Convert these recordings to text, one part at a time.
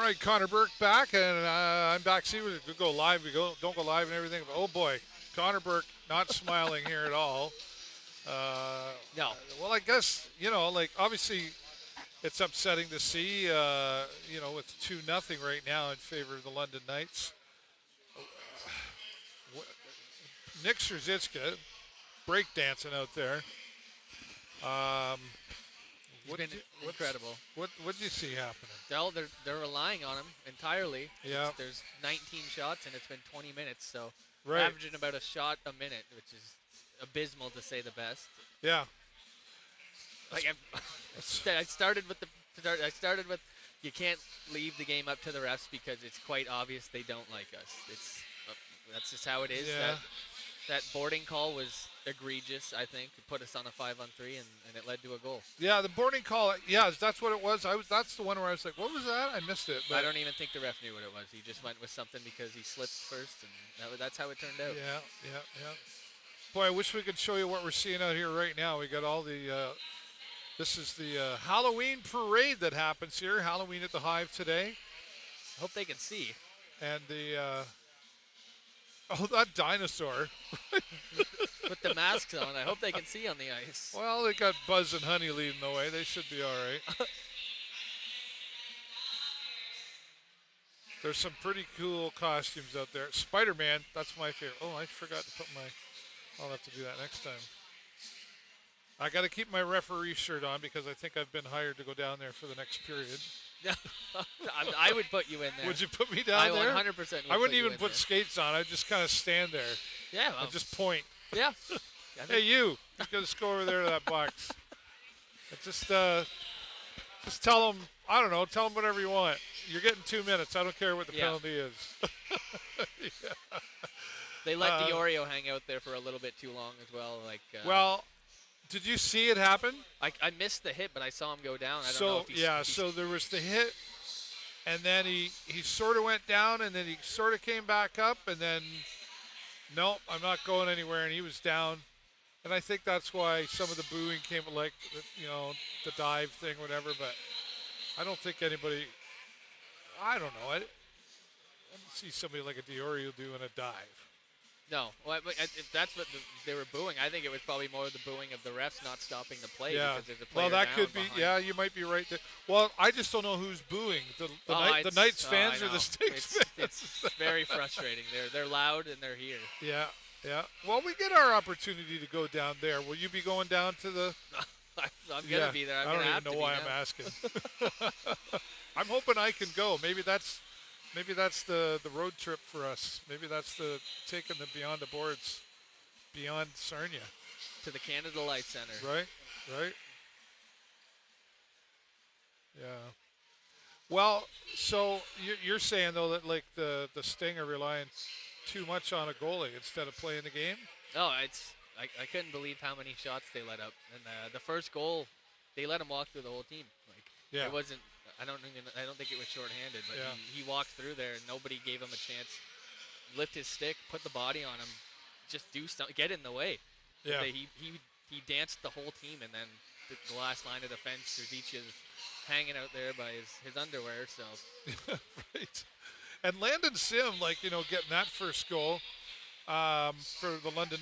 right, Connor Burke back, and I'm back. See, we go live. Don't go live and everything. But, oh boy, Connor Burke not smiling here at all. No. Well, I guess like obviously, it's upsetting to see. With 2-0 right now in favor of the London Knights. Nick Strzicka breakdancing out there. He's been incredible. What did you see happening? They're relying on him entirely. Yeah. There's 19 shots, and it's been 20 minutes, so Right. averaging about a shot a minute, which is abysmal to say the best. Yeah. Like I started with you can't leave the game up to the refs because it's quite obvious they don't like us. That's just how it is. Yeah. That boarding call was egregious, I think. It put us on a 5-on-3, and it led to a goal. Yeah, the boarding call. Yeah, that's what it was. That's the one where I was like, "What was that?" I missed it. But I don't even think the ref knew what it was. He just went with something because he slipped first, and that's how it turned out. Yeah. Boy, I wish we could show you what we're seeing out here right now. We got all the. This is the Halloween parade that happens here. Halloween at the Hive today, I hope they can see. and the. That dinosaur. With the masks on, I hope they can see on the ice. Well, they got Buzz and Honey leading the way. They should be all right. There's some pretty cool costumes out there. Spider-Man, that's my favorite. Oh, I forgot to put I'll have to do that next time. I got to keep my referee shirt on because I think I've been hired to go down there for the next period. I would put you in there. Would you put me down there? I 100% would. I wouldn't even put skates on. I'd just kind of stand there. Yeah, well, I'd just point. yeah. Hey, you just go over there to that box. Just tell them, I don't know, tell them whatever you want. You're getting 2 minutes. I don't care what the penalty is. Yeah. They let DiOrio hang out there for a little bit too long as well. Well, did you see it happen? I missed the hit, but I saw him go down. I don't know if so there was the hit, and then he sort of went down, and then he sort of came back up, and then, nope, I'm not going anywhere, and he was down. And I think that's why some of the booing came, like, the dive thing, whatever, but I don't think anybody, I don't know. I didn't see somebody like a DiOrio doing a dive. No. Well, if that's what they were booing, I think it was probably more the booing of the refs not stopping the play. Yeah. Because there's a player well, that down could be. behind. Yeah, you might be right there. Well, I just don't know who's booing. The Knights fans or the Stings fans. It's very frustrating. They're loud and they're here. Yeah. Well, we get our opportunity to go down there. Will you be going down to the? I'm gonna be there. I don't even know why I'm asking. I'm hoping I can go. Maybe that's the road trip for us. Maybe that's the taking the Beyond the Boards, beyond Sarnia. To the Canada Life Center. Right. Yeah. Well, so you're saying, though, that like the Sting are relying too much on a goalie instead of playing the game? No, I couldn't believe how many shots they let up. And the first goal, they let him walk through the whole team. It wasn't. I don't think it was shorthanded, but he walked through there and nobody gave him a chance. Lift his stick, put the body on him, just do something, get in the way. Yeah. He danced the whole team, and then the last line of defense, Srdic's hanging out there by his underwear. So. Right. And Landon Sim, getting that first goal for the London.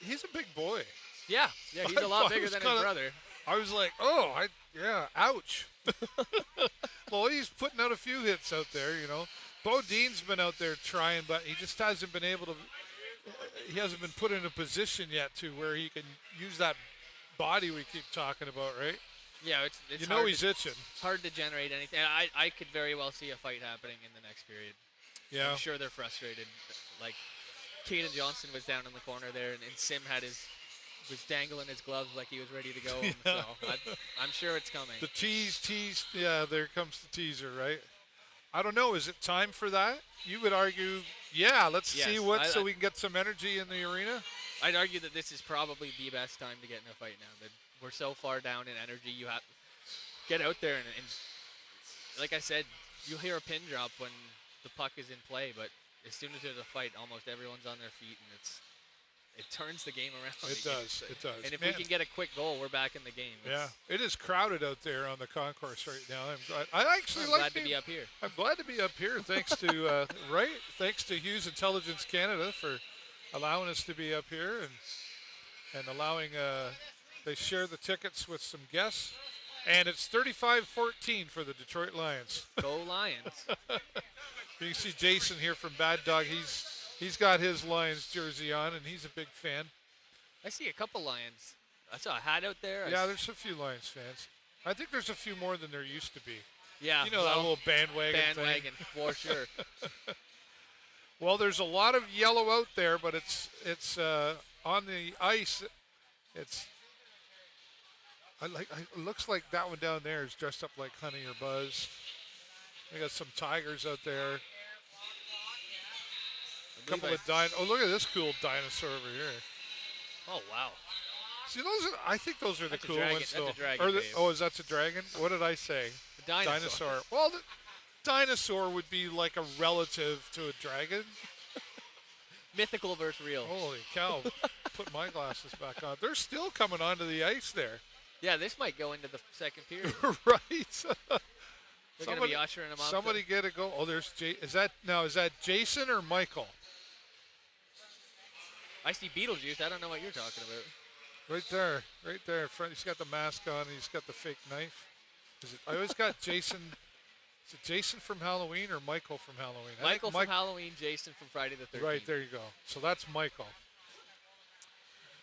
He's a big boy. Yeah, he's a lot bigger than his brother. I was like, ouch. Well, he's putting out a few hits out there, Bo Dean's been out there trying, but he just hasn't been able to. He hasn't been put in a position yet to where he can use that body we keep talking about, right? Yeah, it's he's itching. Hard to generate anything. I could very well see a fight happening in the next period. Yeah. I'm sure they're frustrated. Like, Caden Johnson was down in the corner there, and Sim was dangling his gloves like he was ready to go. Yeah. So I'm sure it's coming. The tease. Yeah, there comes the teaser, right? I don't know. Is it time for that? You would argue, let's see so we can get some energy in the arena. I'd argue that this is probably the best time to get in a fight now. That we're so far down in energy. You have get out there and like I said, you'll hear a pin drop when the puck is in play, but as soon as there's a fight, almost everyone's on their feet, and it turns the game around. It does. It does. And if we can get a quick goal, we're back in the game. Yeah, it is crowded out there on the concourse right now. I'm glad to be up here. I'm glad to be up here. Thanks to Thanks to Hughes Intelligence Canada for allowing us to be up here and allowing. They share the tickets with some guests, and it's 35-14 for the Detroit Lions. Go Lions! You can see Jason here from Bad Dog. He's got his Lions jersey on, and he's a big fan. I see a couple Lions. I saw a hat out there. Yeah, there's a few Lions fans. I think there's a few more than there used to be. Yeah. You know, that little bandwagon thing. For sure. Well, there's a lot of yellow out there, but it's on the ice. It looks like that one down there is dressed up like Honey or Buzz. We got some tigers out there. A couple of oh, look at this cool dinosaur over here. Oh, wow. See, I think those are the cool ones. That's a dragon, is that a dragon? What did I say? A dinosaur. Well, the dinosaur would be like a relative to a dragon. Mythical versus real. Holy cow. Put my glasses back on. They're still coming onto the ice there. Yeah, this might go into the second period. Right. They're going to be ushering them out. Somebody get a goal. Oh, there's is that Jason or Michael? I see Beetlejuice. I don't know what you're talking about. Right there in front. He's got the mask on and he's got the fake knife. I always got Jason. Is it Jason from Halloween or Michael from Halloween? Michael from Halloween, Jason from Friday the 13th. Right, there you go. So that's Michael.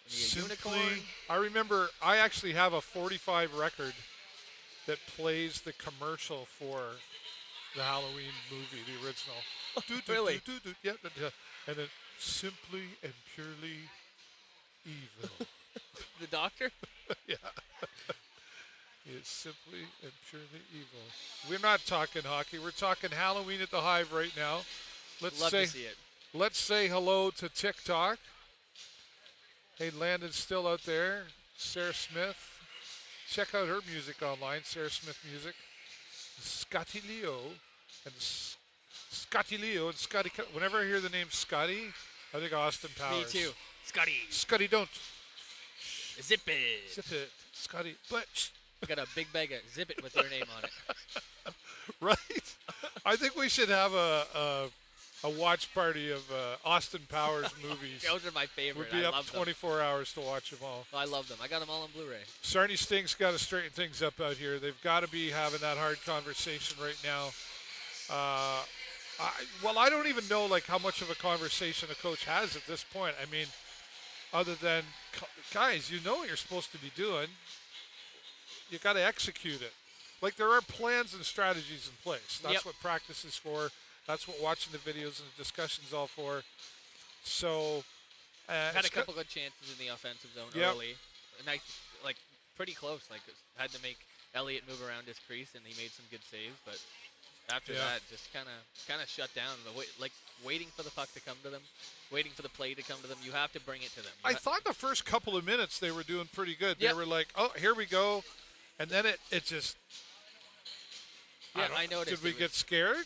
Unicorn. I remember I actually have a 45 record that plays the commercial for the Halloween movie, the original. Really? Yeah, and then Simply and Purely Evil. The Doctor? Yeah. He is simply and purely evil. We're not talking hockey. We're talking Halloween at the Hive right now. Love to see it. Let's say hello to TikTok. Hey, Landon's still out there. Sarah Smith. Check out her music online, Sarah Smith Music. Scotty Leo. And Scotty. Whenever I hear the name Scotty, I think Austin Powers. Me too. Scotty. Scotty, don't. Zip it. Zip it. Scotty. But. I got a big bag of Zip It with your name on it. Right. I think we should have a watch party of Austin Powers movies. Those are my favorite. We'd be up 24 hours to watch them all. I love them. I got them all on Blu-ray. Sarnia Sting's got to straighten things up out here. They've got to be having that hard conversation right now. I don't even know like how much of a conversation a coach has at this point. I mean, other than, guys, you know what you're supposed to be doing. You got to execute it. Like there are plans and strategies in place. That's what practice is for. That's what watching the videos and the discussions all for. So, had a couple good chances in the offensive zone early, and I pretty close. Like had to make Elliott move around his crease, and he made some good saves. But after that, just kind of shut down. Waiting for the puck to come to them, waiting for the play to come to them. You have to bring it to them. I thought the first couple of minutes they were doing pretty good. Yep. They were like, "Oh, here we go," and then it just. Yeah, I noticed. Did we get scared?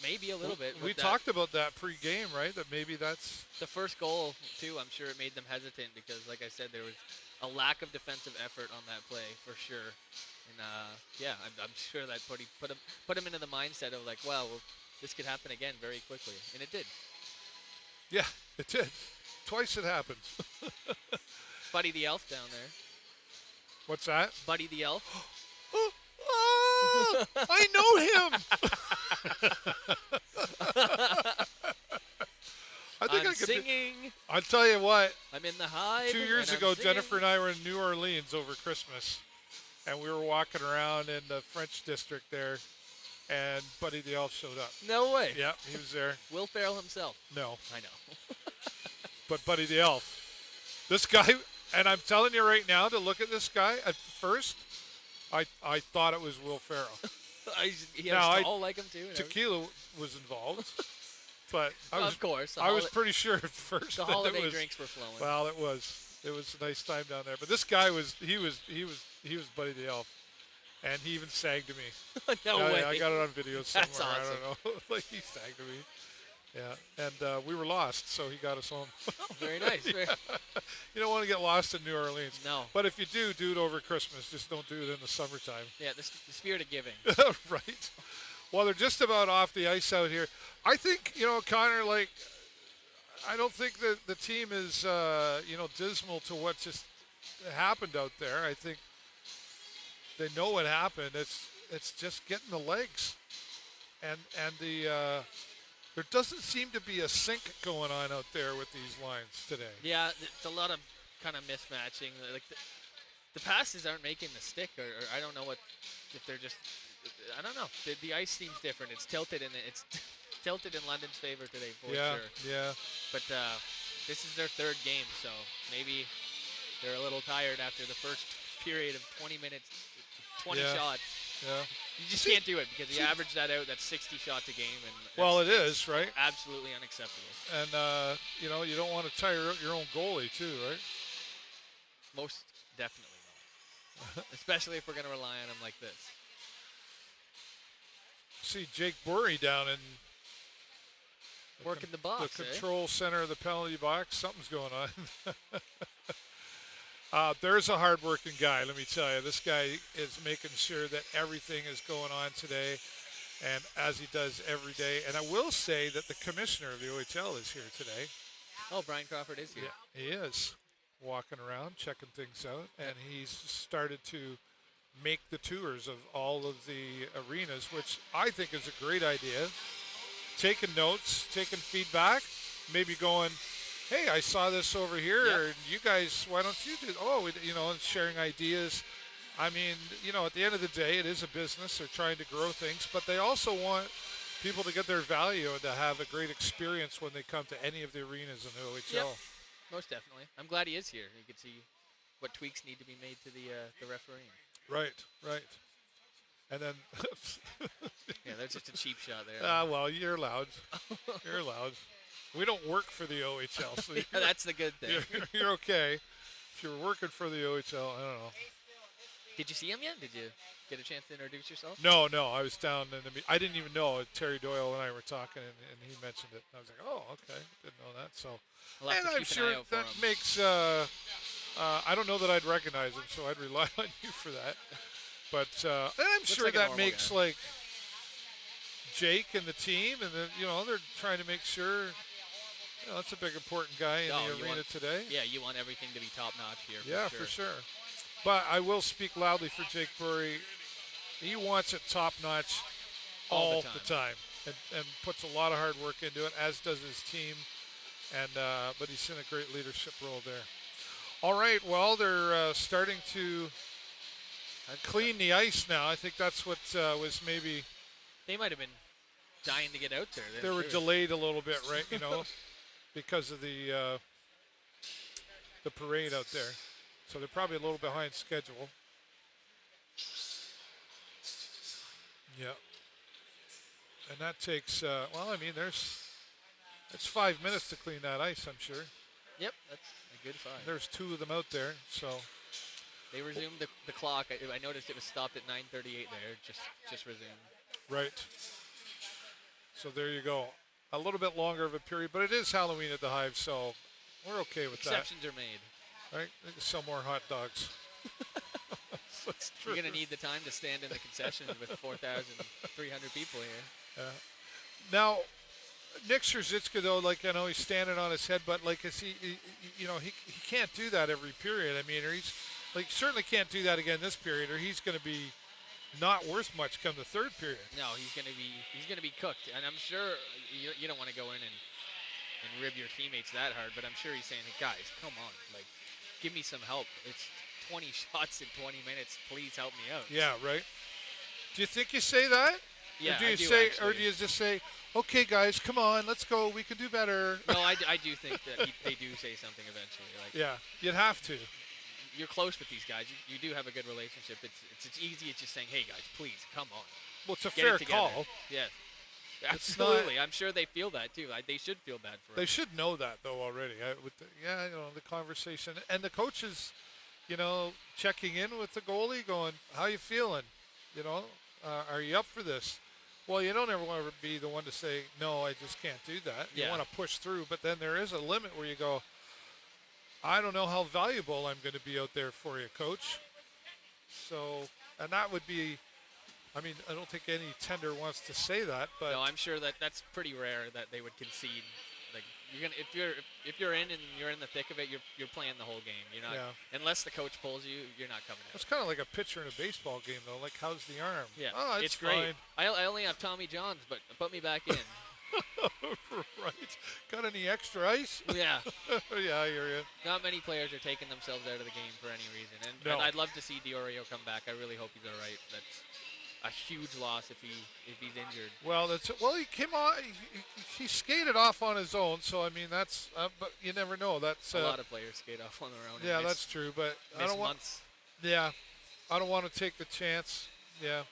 Maybe a little bit. We talked about that pre-game, right? That maybe that's the first goal too. I'm sure it made them hesitant because, like I said, there was a lack of defensive effort on that play for sure. And I'm sure that put him into the mindset of like, well, this could happen again very quickly, and it did. Yeah, it did. Twice it happened. Buddy the Elf down there. What's that? Buddy the Elf. I know him. I think I'm singing. I'll tell you what. I'm in the Hive. 2 years ago, Jennifer and I were in New Orleans over Christmas, and we were walking around in the French district there, and Buddy the Elf showed up. No way. Yeah, he was there. Will Ferrell himself. No. I know. But Buddy the Elf. This guy, and I'm telling you right now, to look at this guy, at first, I thought it was Will Ferrell. He was tall like him too. Tequila was involved, but of course, I was pretty sure at first. The holiday drinks were flowing. Well, it was a nice time down there. But this guy was Buddy the Elf, and he even sang to me. No way! I got it on video somewhere. That's awesome. I don't know. Like he sang to me. Yeah, and we were lost, so he got us home. Oh, very nice. Yeah. You don't want to get lost in New Orleans. No. But if you do it over Christmas. Just don't do it in the summertime. Yeah, the spirit of giving. Right. Well, they're just about off the ice out here. I think, Connor, like, I don't think that the team is, dismal to what just happened out there. I think they know what happened. It's just getting the legs. And there doesn't seem to be a sync going on out there with these lines today. Yeah, it's a lot of kind of mismatching. Like the passes aren't making the stick, or I don't know if they're just. I don't know. The ice seems different. It's tilted in London's favor today for sure. Yeah. But this is their third game, so maybe they're a little tired after the first period of 20 minutes, 20 shots. Yeah. You just can't do it because you average that out. That's 60 shots a game, and well, it is, right? Absolutely unacceptable. And you don't want to tire out your own goalie too, right? Most definitely not. Especially if we're going to rely on him like this. See Jake Burry down in working the box. The control center of the penalty box. Something's going on. There's a hard-working guy, let me tell you. This guy is making sure that everything is going on today, and as he does every day. And I will say that the commissioner of the OHL is here today. Oh, Brian Crawford is here. Yeah, he is walking around, checking things out, and he's started to make the tours of all of the arenas, which I think is a great idea. Taking notes, taking feedback, maybe going, hey, I saw this over here, or you guys, why don't you do it? Oh, and sharing ideas. I mean, at the end of the day, it is a business. They're trying to grow things, but they also want people to get their value and to have a great experience when they come to any of the arenas in the OHL. Yep. Most definitely. I'm glad he is here. You can see what tweaks need to be made to the refereeing. Right. And then yeah, that's just a cheap shot there. Well, you're allowed. You're allowed. We don't work for the OHL, so yeah, that's the good thing. You're okay. If you're working for the OHL, I don't know. Did you see him yet? Did you get a chance to introduce yourself? No. I was down in I didn't even know. Terry Doyle and I were talking, and he mentioned it. I was like, oh, okay. Didn't know that. So, and I'm sure that makes. I don't know that I'd recognize him, so I'd rely on you for that. But and I'm sure like that makes guy. like Jake and the team, and then they're trying to make sure. That's a big important guy in the arena today. Yeah, you want everything to be top notch here. For sure. But I will speak loudly for Jake Burry. He wants it top notch all the time, and puts a lot of hard work into it, as does his team. And but he's in a great leadership role there. All right, well, they're starting to clean the ice now. I think that's what was maybe. They might have been dying to get out there. They were delayed a little bit, right? Because of the parade out there. So they're probably a little behind schedule. Yeah. And that takes, it's 5 minutes to clean that ice, I'm sure. Yep, that's a good 5. There's 2 of them out there, so. They resumed the clock. I noticed it was stopped at 9:38 there, just resumed. Right. So there you go. A little bit longer of a period, but it is Halloween at the Hive, so we're okay with Exceptions are made. Right? They can sell more hot dogs. That's true. You're going to need the time to stand in the concession with 4,300 people here. Now, Nick Strzicka, though, I know he's standing on his head, but is he can't do that every period. I mean, or he's certainly can't do that again this period, or he's going to be not worth much come the third period. No, he's going to be cooked, and I'm sure you don't want to go in and rib your teammates that hard, but I'm sure he's saying, hey, guys, come on, give me some help. It's 20 shots in 20 minutes. Please help me out. Yeah, right. Do you think you say that? Yeah, or do you just say, okay, guys, come on, let's go. We can do better. No, I do think that they do say something eventually. Yeah, you'd have to. You're close with these guys. You do have a good relationship. It's easy as just saying, hey, guys, please, come on. Well, it's a fair call. Yeah. Absolutely. I'm sure they feel that, too. They should feel bad for it. They should know that, though, already. The conversation. And the coaches, checking in with the goalie, going, how you feeling? Are you up for this? Well, you don't ever want to be the one to say, no, I just can't do that. You want to push through, but then there is a limit where you go, I don't know how valuable I'm going to be out there for you, coach. So, and that would be, I mean, I don't think any tender wants to say that, but no, I'm sure that's pretty rare that they would concede. Like if you're in and you're in the thick of it, you're playing the whole game. You're not unless the coach pulls you, you're not coming out. It's kind of like a pitcher in a baseball game, though. Like, how's the arm? Yeah, oh, it's great. I only have Tommy Johns, but put me back in. Right. Got any extra ice? Yeah. Yeah, I hear you. Not many players are taking themselves out of the game for any reason, and I'd love to see Diorio come back. I really hope he's all right. That's a huge loss if he's injured. Well, he came on. He skated off on his own. So I mean, that's. But you never know. That's a lot of players skate off on their own. Yeah, that's true. But I don't want. Yeah, I don't want to take the chance. Yeah.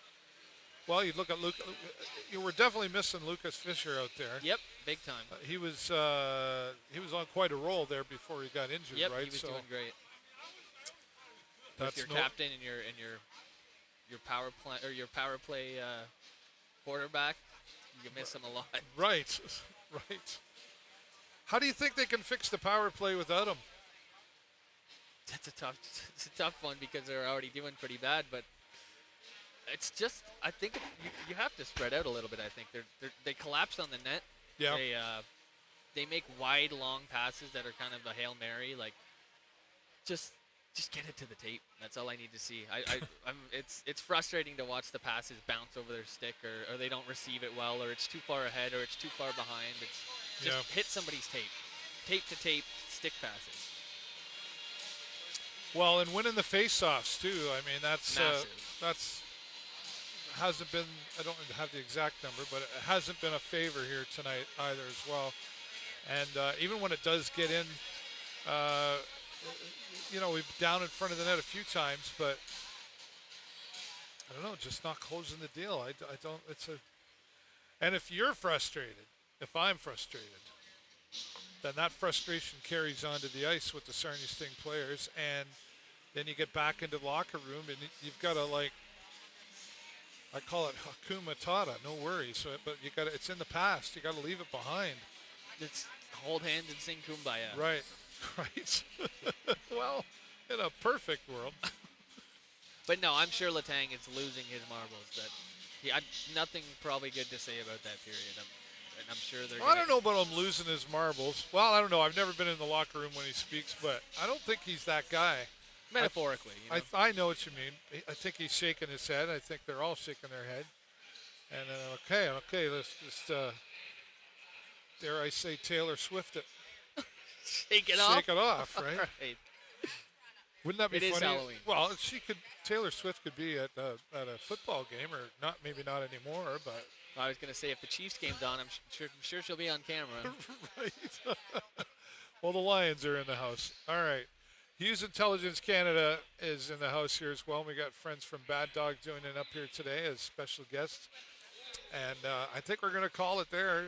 Well, you look at Luke. You were definitely missing Lucas Fisher out there. Yep, big time. He was on quite a roll there before he got injured. Yep, right? He was doing great. That's your captain and your power play quarterback. You miss him a lot. Right, right. How do you think they can fix the power play without him? It's a tough one because they're already doing pretty bad, but it's just I think you have to spread out a little bit. I think they collapsed on the net. Yeah. They make wide, long passes that are kind of a Hail Mary. Like just get it to the tape. That's all I need to see. It's frustrating to watch the passes bounce over their stick, or they don't receive it well, or it's too far ahead, or it's too far behind. It's just hit somebody's tape to tape stick passes. Well, and winning the face-offs too. I mean, that's hasn't been. I don't have the exact number, but it hasn't been a favor here tonight either as well. And even when it does get in. We've down in front of the net a few times, but I don't know, just not closing the deal. I don't. And if you're frustrated, if I'm frustrated, then that frustration carries onto the ice with the Sarnia Sting players, and then you get back into the locker room, and you've got to I call it Hakuna Matata, no worries. But you got it's in the past. You got to leave it behind. It's hold hands and sing Kumbaya. Right. Right. Well, in a perfect world. But no, I'm sure Letang is losing his marbles. Nothing probably good to say about that period. I'm sure they're. I don't know about him losing his marbles. Well, I don't know. I've never been in the locker room when he speaks, but I don't think he's that guy. Metaphorically. I know what you mean. I think he's shaking his head. I think they're all shaking their head. And okay, let's just, dare I say, Taylor Swift it. Shake it off, right? Right. Wouldn't that be funny? It is Halloween. Well, Taylor Swift could be at a football game, or maybe not anymore, but. I was going to say, if the Chiefs game's on, I'm sure she'll be on camera. Right. Well, the Lions are in the house. All right. Hughes Intelligence Canada is in the house here as well. We got friends from Bad Dog joining up here today as special guests. And I think we're going to call it there.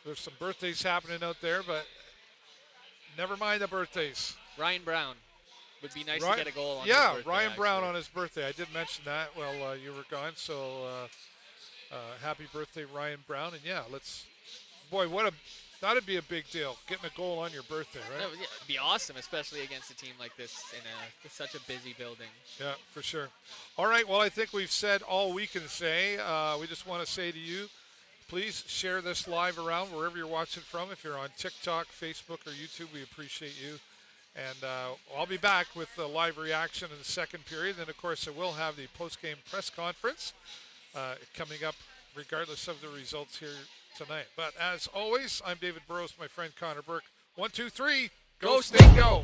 There's some birthdays happening out there, but never mind the birthdays. Ryan Brown. Would be nice to get a goal on his birthday. Yeah, Ryan Brown on his birthday. I did mention that while you were gone. So happy birthday, Ryan Brown. And yeah, that'd be a big deal, getting a goal on your birthday, right? It'd be awesome, especially against a team like this in such a busy building. Yeah, for sure. All right, well, I think we've said all we can say. We just want to say to you, please share this live around wherever you're watching from. If you're on TikTok, Facebook, or YouTube, we appreciate you. And I'll be back with the live reaction in the second period. Then, of course, I will have the post-game press conference coming up regardless of the results here tonight. But as always, I'm David Burrows, my friend Connor Burke. 1, 2, 3, go Sting, go!